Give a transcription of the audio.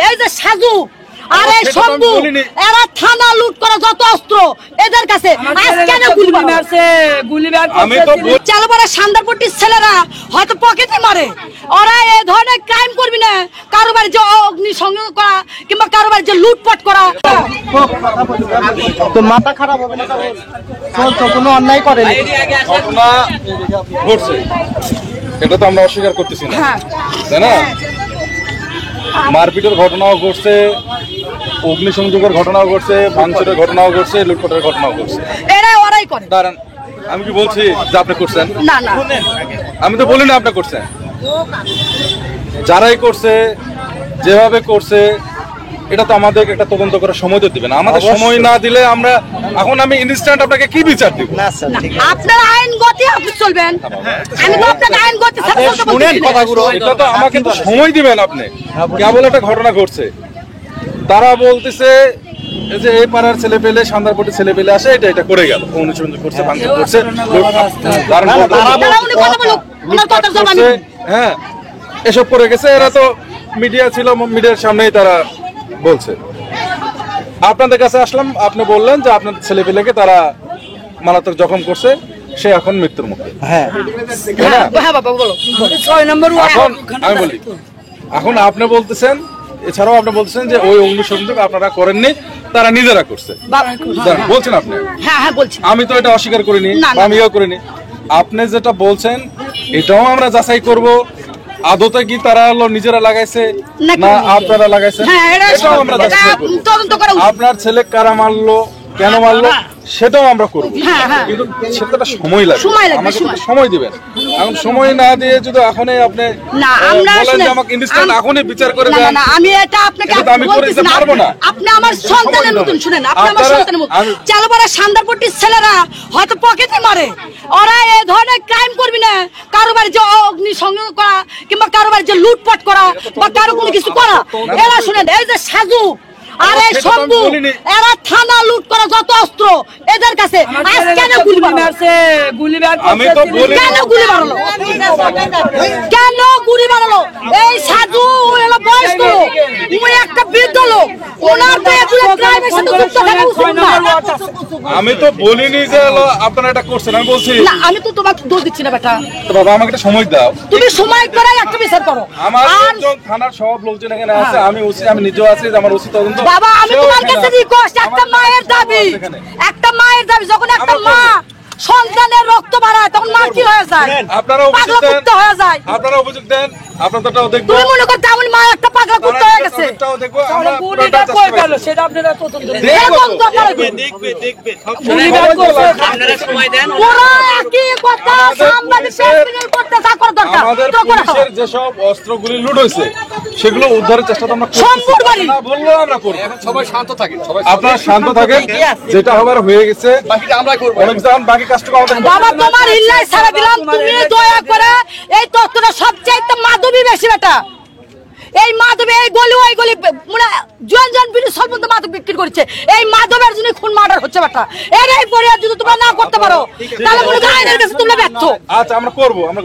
এই যে সাজু আরে শম্ভু এরা থানা লুট করা যত অস্ত্র এদের কাছে আজকে গুলি মারছে আমি তো চালবাড়া সান্দারপট্টির ছেলেরা হয়তো পকেটে মারে ওরা এই ধরনের ক্রাইম করবি না কারোবার যে অগ্নি সংযোগ করা কিংবা কারোবার যে লুটপাট করা তো মাথা খারাপ হবে না তো কোনো অন্যায় করেনি ঘটনা ঘটছে এটা তো আমরা অস্বীকার করতেছি না তাই না মারপিটের ঘটনাও ঘটছে অগ্নিসংযোগের ঘটনাও ঘটছে ভাঙচুরের ঘটনাও ঘটছে লুটপাটের ঘটনাও ঘটছে এরা ওরাই করে দাঁড়ান আমি কি বলছি যে আপনি করছেন না না আমি তো বলি না আপনি করছেন যারাই করছে যেভাবে করছে এটা তো আমাদের একটা তদন্ত করার সময় তো দিবেন আমাদের সময় না দিলে আমরা এখন আমি ইনস্ট্যান্ট আপনাকে কি বিচার দিব না স্যার ঠিক আছে আপনারা আইন গতি আপনি চলবেন আমি তো আপনাকে আইন গতি শুনেন কথাগুলো এটা তো আমাকে তো সময় দিবেন আপনি কেবল একটা ঘটনা ঘটছে তারা বলতেছে যে এই পাড়ার ছেলে পেলে সান্দারপট্টির ছেলে পেলে আসে এটা করে গেল অনুসন্ধান করছে ভাঙচুর করছে হ্যাঁ এসব করে গেছে এরা তো মিডিয়া ছিল মিডিয়ার সামনেই তারা বলছে আপনাদের কাছে আসলাম আপনি বললেন যে আপনার ছেলে পেলেকে তারা মারাত্মক জখম করছে সে এখন মৃত্যুর মুখে হ্যাঁ বাবা বলো 6 নম্বর এখন আমি বলি এখন আপনি বলতেছেন এছাড়াও আপনি বলতেছেন যে ওই অগ্নিসংযোগ আপনারা করেননি তারা নিজেরা করছে বলছেন আপনি হ্যাঁ হ্যাঁ বলছি আমি তো এটা অস্বীকার করিনি আমিও করিনি আপনি যেটা বলছেন এটাও আমরা যাচাই করব আদতে কি তারা নিজেরা লাগাইছে না আপনারা লাগাইছেন এটাও আমরা যাচাই করব আপনার ছেলে কারা মারলো কেন মারলো সেটাও আমরা করবো কিন্তু সেটা সময় লাগবে আমাকে সময় দিবেন এখন সময় না দিয়ে যদি এখনই আপনি বলেন যে আমাকে ইনস্ট্যান্ট এখনই বিচার করে দেন না আমি এটা আপনাকে আমি করে দিতে পারবো না আপনি আমার সন্তানের মতন শুনেন আপনি আমার সন্তানের মতন চালবাড়া সান্দারপট্টির ছেলেরা হয়তো পকেটে মারে ওরা এই ধরনের ক্রাইম করবি না কারোবার যে অগ্নি সংযোগ করা কিংবা কারোবার যে লুটপাট করা বা কারো কোনো কিছু করা এরা শুনেন এই যে সাজু আরে শম্ভু এরা থানা লুট করা যত অস্ত্র এদের কাছে আজকে গুলি মারছে আমি তো বলি কেন গুলি মারলো কেন গুলি মারলো এই সাধু এলা বয়স করো উনি একটা বৃদ্ধ লোক ওনার তো এগুলো ক্রাইমের সাথে যুক্ত থাকা উচিত না আমি তো বলিনি যে আপনারা এটা করছেন আমি বলছি না আমি তো তোমাকে দোষ দিচ্ছি না বেটা তো বাবা আমাকে একটা সময় দাও তুমি সময় করে একটা বিচার করো আমার থানার সব লোকজন এখানে আছে আমি ওসি আমি নিজেও আছি আমার ওসি তদন্ত বাবা আমি তোমার কাছে রিকোয়েস্ট একটা মায়ের দাবি যখন একটা মা সন্তানের রক্ত বাড়ায় তখন মা কি হয়ে যায় আপনারা পাগলা কুত্তা হয়ে যায় আপনারা অভিযোগ দেন আপনাদেরটাও দেখব তুমি মনে করতে আমার মা একটা পাগলা কুত্তা হয়ে গেছে আপনাদেরটাও দেখব আমরা গুলিটা কই গেল সেটা আপনারা তদন্ত দেখবে আপনারা সময় দেন পুরো একই কথা সাংবাদিক প্রেসিডেন্ট করতে যা করা দরকার আমাদের পুলিশের যে সব অস্ত্রগুলি লুট হয়েছে সেগুলো উদ্ধারের চেষ্টা তো আমরা সম্পূর্ণ বাড়ি বললো আমরা করব এখন সবাই শান্ত থাকেন সবাই আপনারা শান্ত থাকেন যেটা হবার হয়ে গেছে বাকিটা আমরা করব অনেক জান বাকি কাজটুকু আমাদের বাবা তোমার হিল্লাই ছাড়া দিলাম তুমি দয়া করে এই তথ্যটা সবচেয়ে মাধবী বেশি বেটা এই মাধবী এই গলি ওই গলি মানে জন বিড়ি সর্বন্ত মাদক বিক্রি করছে এই মাধবের জন্য খুন মার্ডার হচ্ছে বেটা এই পরিবার যদি তোমরা না করতে পারো তাহলে মনে করো আইনের কাছে তোমরা ব্যর্থ আচ্ছা আমরা করবো আমরা